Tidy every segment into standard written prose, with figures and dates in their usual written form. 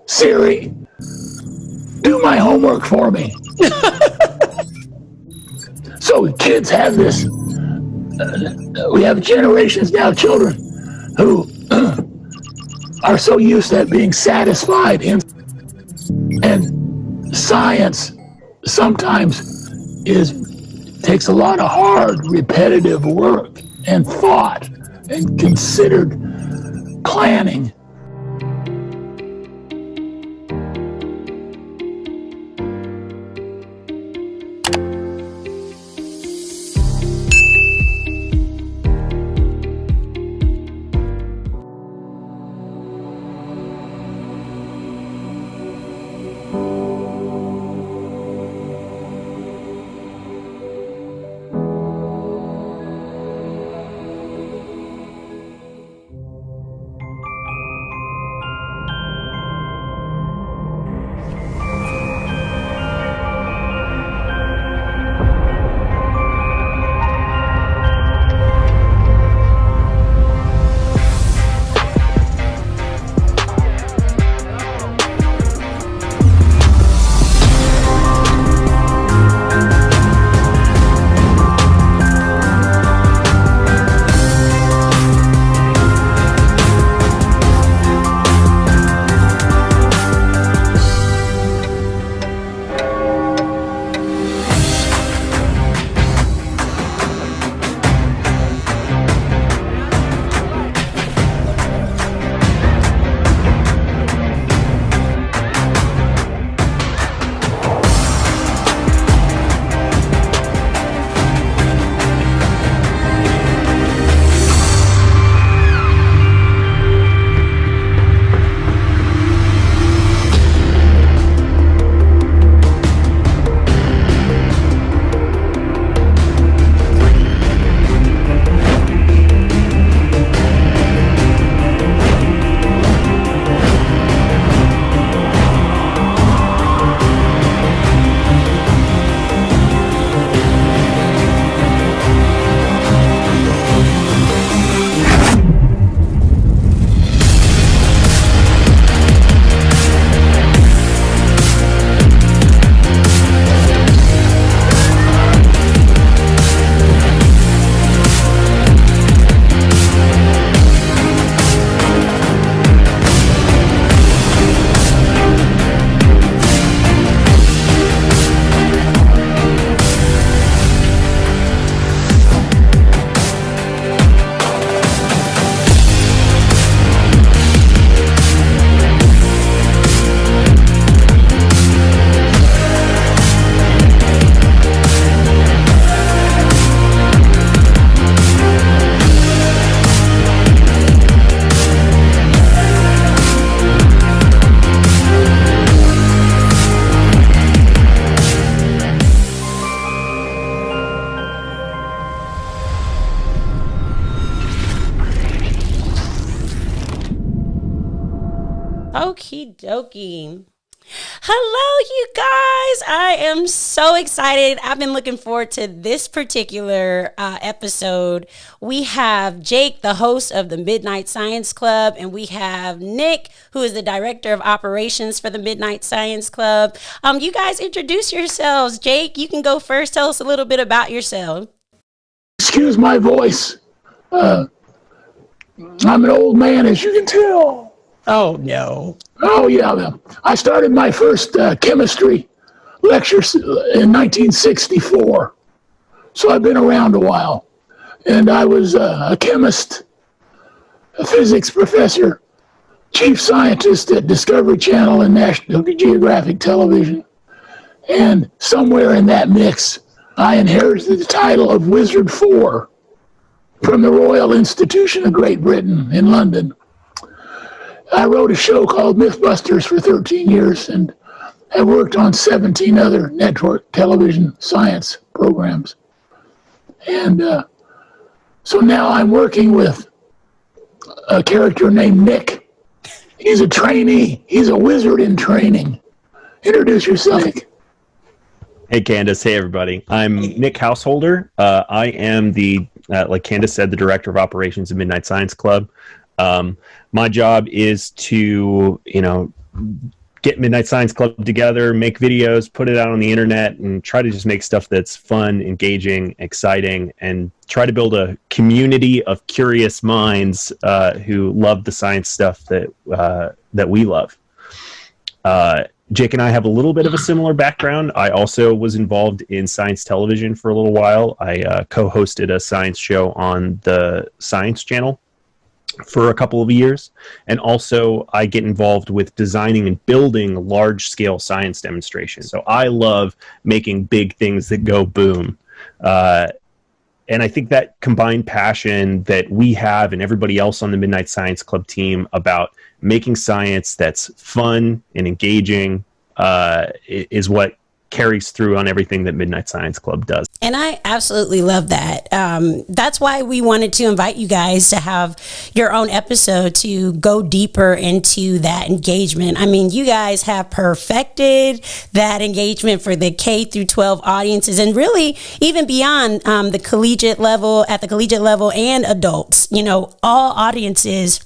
Siri, do my homework for me. So kids have this, we have generations now, children, who are so used to being satisfied in, and science sometimes takes a lot of hard, repetitive work and thought and considered planning. Okie dokie. Hello, you guys. I am so excited. I've been looking forward to this particular episode. We have Jake, the host of the Midnight Science Club, and we have Nick, who is the director of operations for the Midnight Science Club. You guys introduce yourselves. Jake, you can go first. Tell us a little bit about yourself. Excuse my voice. I'm an old man, as you can tell. Oh, no. Oh, yeah. I started my first chemistry lectures in 1964. So I've been around a while. And I was a chemist, a physics professor, chief scientist at Discovery Channel and National Geographic Television. And somewhere in that mix, I inherited the title of Wizard 4 from the Royal Institution of Great Britain in London. I wrote a show called Mythbusters for 13 years and have worked on 17 other network television science programs. And so now I'm working with a character named Nick. He's a trainee. He's a wizard in training. Introduce yourself. Hey, Candace. Hey, everybody. I'm Nick Householder. I am the, like Candace said, the director of operations at Midnight Science Club. My job is to, get Midnight Science Club together, make videos, put it out on the internet, and try to just make stuff that's fun, engaging, exciting, and try to build a community of curious minds who love the science stuff that we love. Jake and I have a little bit of a similar background. I also was involved in science television for a little while. I co-hosted a science show on the Science Channel for a couple of years. And also I get involved with designing and building large-scale science demonstrations. So I love making big things that go boom. And I think that combined passion that we have and everybody else on the Midnight Science Club team about making science that's fun and engaging is what carries through on everything that Midnight Science Club does. And I absolutely love that. That's why we wanted to invite you guys to have your own episode to go deeper into that engagement. I mean, you guys have perfected that engagement for the K through 12 audiences, and really even beyond the collegiate level, at the collegiate level, and adults. You know, all audiences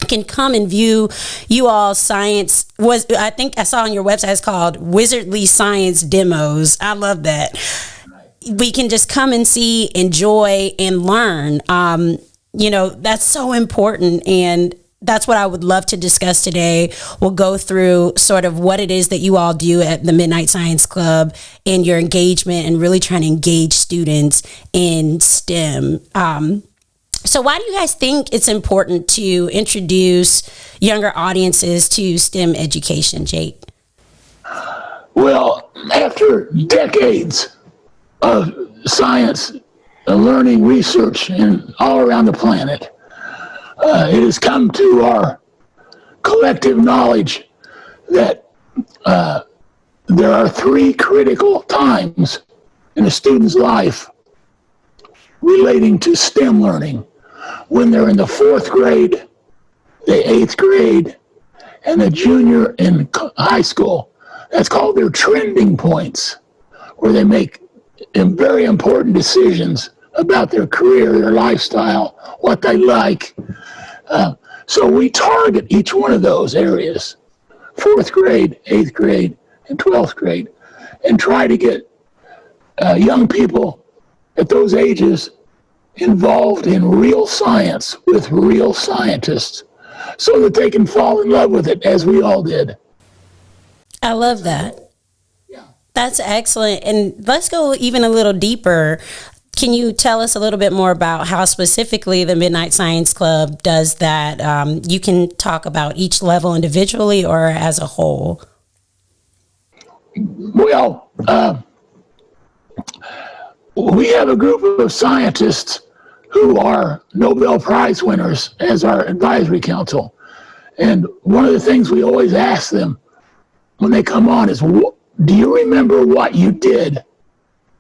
can come and view you all science. I think I saw on your website, it's called Wizardly Science Demos. I love that. We can just come and see, enjoy, and learn. You know, that's so important. And that's what I would love to discuss today. We'll go through sort of what it is that you all do at the Midnight Science Club and your engagement and really trying to engage students in STEM. So why do you guys think it's important to introduce younger audiences to STEM education, Jake? Well, after decades of science, learning, research, and all around the planet, it has come to our collective knowledge that there are three critical times in a student's life relating to STEM learning: when they're in the 4th grade, the 8th grade, and the junior in high school. That's called their trending points, where they make very important decisions about their career, their lifestyle, what they like. So we target each one of those areas, 4th grade, 8th grade, and 12th grade, and try to get young people at those ages involved in real science with real scientists so that they can fall in love with it, as we all did. I love that. That's excellent. And let's go even a little deeper. Can you tell us a little bit more about how specifically the Midnight Science Club does that? You can talk about each level individually or as a whole. Well, we have a group of scientists who are Nobel Prize winners as our advisory council. And one of the things we always ask them when they come on is, do you remember what you did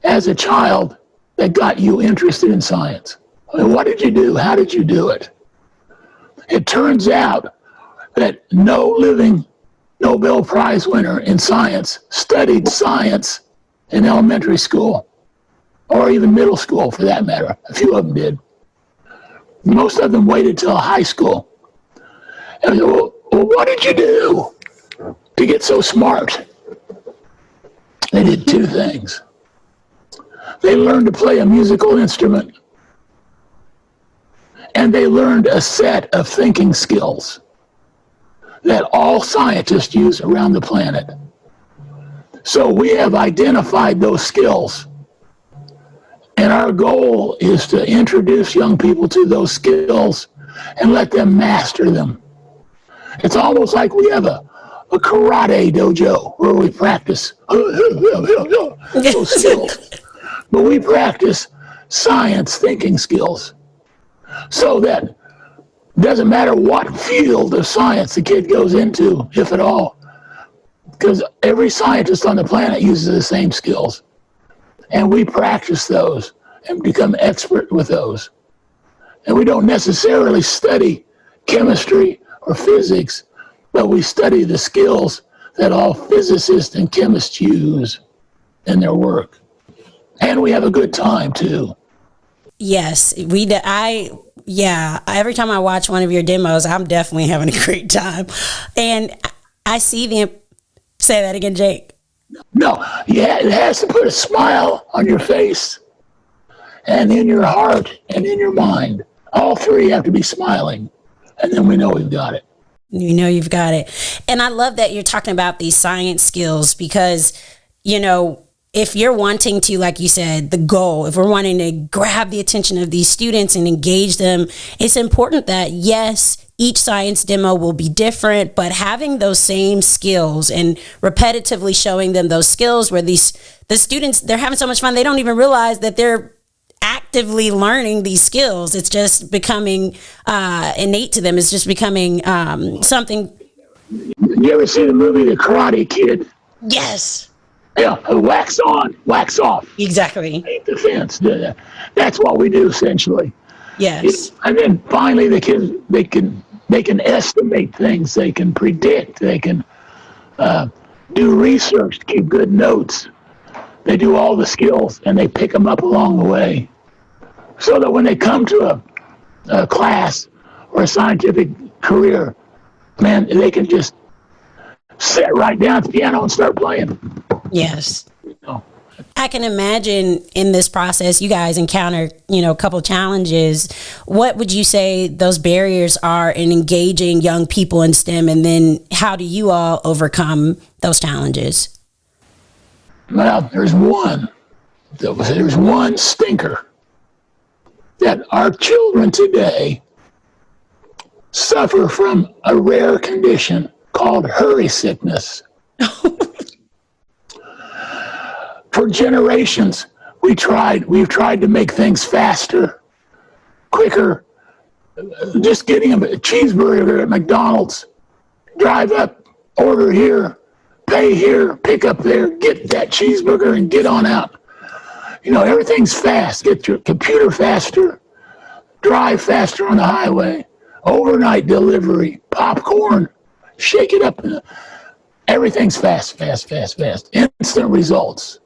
as a child that got you interested in science? I mean, what did you do? How did you do it? It turns out that no living Nobel Prize winner in science studied science in elementary school, or even middle school for that matter. A few of them did. Most of them waited till high school. And I said, well, what did you do to get so smart? They did two things. They learned to play a musical instrument, and they learned a set of thinking skills that all scientists use around the planet. So we have identified those skills, and our goal is to introduce young people to those skills and let them master them. It's almost like we have a karate dojo where we practice those skills, but we practice science thinking skills so that it doesn't matter what field of science the kid goes into, if at all, because every scientist on the planet uses the same skills. And we practice those and become expert with those. And we don't necessarily study chemistry or physics, but we study the skills that all physicists and chemists use in their work. And we have a good time too. Yes, every time I watch one of your demos, I'm definitely having a great time. And I see Say that again, Jake. No, yeah, it has to put a smile on your face and in your heart and in your mind. All three have to be smiling, and then we know we've got it. You know you've got it. And I love that you're talking about these science skills because, you know, if you're wanting to, like you said, the goal, if we're wanting to grab the attention of these students and engage them, it's important that, yes, each science demo will be different, but having those same skills and repetitively showing them those skills where the students, they're having so much fun, they don't even realize that they're actively learning these skills. It's just becoming innate to them. It's just becoming something. You ever see the movie The Karate Kid? Yes. Yeah, wax on, wax off. Exactly. Paint the fence. That's what we do essentially. Yes. And then finally, the kids they can estimate things. They can predict. They can do research, keep good notes. They do all the skills, and they pick them up along the way, so that when they come to a class or a scientific career, man, they can just sit right down at the piano and start playing. Yes. You know. I can imagine in this process, you guys encounter, you know, a couple challenges. What would you say those barriers are in engaging young people in STEM? And then how do you all overcome those challenges? Well, there's one stinker that our children today suffer from a rare condition called hurry sickness. For generations, we've tried to make things faster, quicker. Just getting a cheeseburger at McDonald's, drive up, order here, pay here, pick up there, get that cheeseburger and get on out. You know, everything's fast. Get your computer faster, drive faster on the highway, overnight delivery, popcorn, shake it up. Everything's fast. Instant results.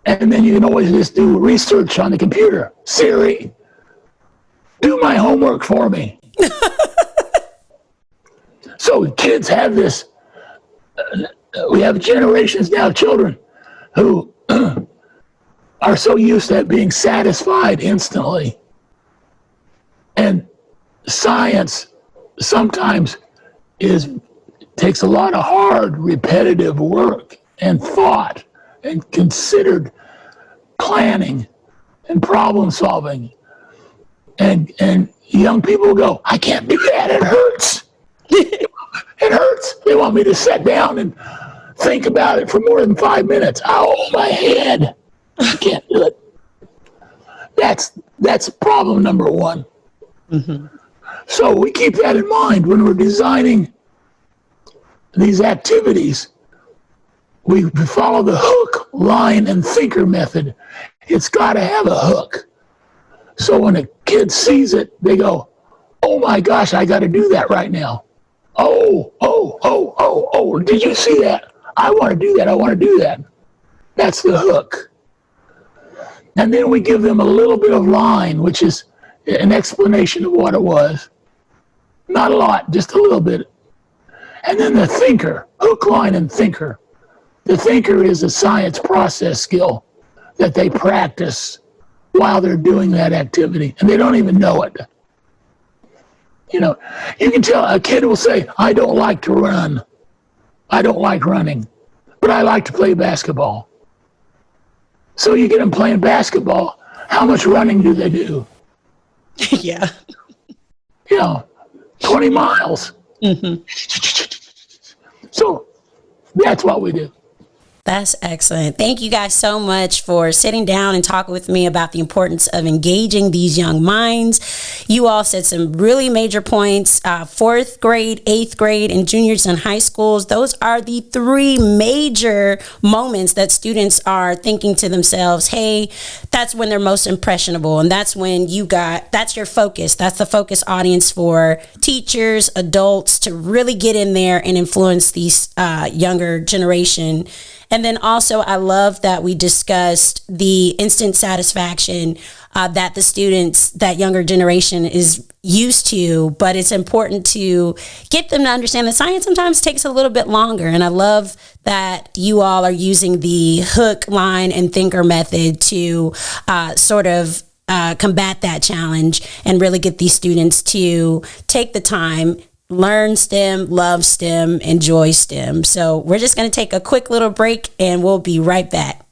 And then you can always just do research on the computer. Siri, do my homework for me. So kids have this. We have generations now of children who are so used to being satisfied instantly. And science sometimes takes a lot of hard, repetitive work and thought and considered planning and problem solving. And young people go, I can't do that, it hurts. It hurts. They want me to sit down and think about it for more than 5 minutes. Oh, my head. I can't do it. That's problem number one. Mm-hmm. So we keep that in mind when we're designing these activities. We follow the hook, line, and thinker method. It's got to have a hook. So when a kid sees it, they go, oh my gosh, I got to do that right now. Oh, did you see that? I want to do that. That's the hook. And then we give them a little bit of line, which is an explanation of what it was. Not a lot, just a little bit. And then the thinker, hook, line, and thinker. The thinker is a science process skill that they practice while they're doing that activity, and they don't even know it. You know, you can tell a kid will say, I don't like to run. I don't like running, but I like to play basketball. So you get them playing basketball. How much running do they do? Yeah. You know, 20 miles. Mm-hmm. So that's what we do. That's excellent. Thank you guys so much for sitting down and talking with me about the importance of engaging these young minds. You all said some really major points. 4th grade, 8th grade, and juniors in high schools. Those are the 3 major moments that students are thinking to themselves, hey, that's when they're most impressionable. And that's when that's your focus. That's the focus audience for teachers, adults to really get in there and influence these younger generation. And then also, I love that we discussed the instant satisfaction that the students, that younger generation is used to, but it's important to get them to understand that science sometimes takes a little bit longer. And I love that you all are using the hook, line, and thinker method to sort of combat that challenge and really get these students to take the time, learn STEM, love STEM, enjoy STEM. So we're just going to take a quick little break and we'll be right back.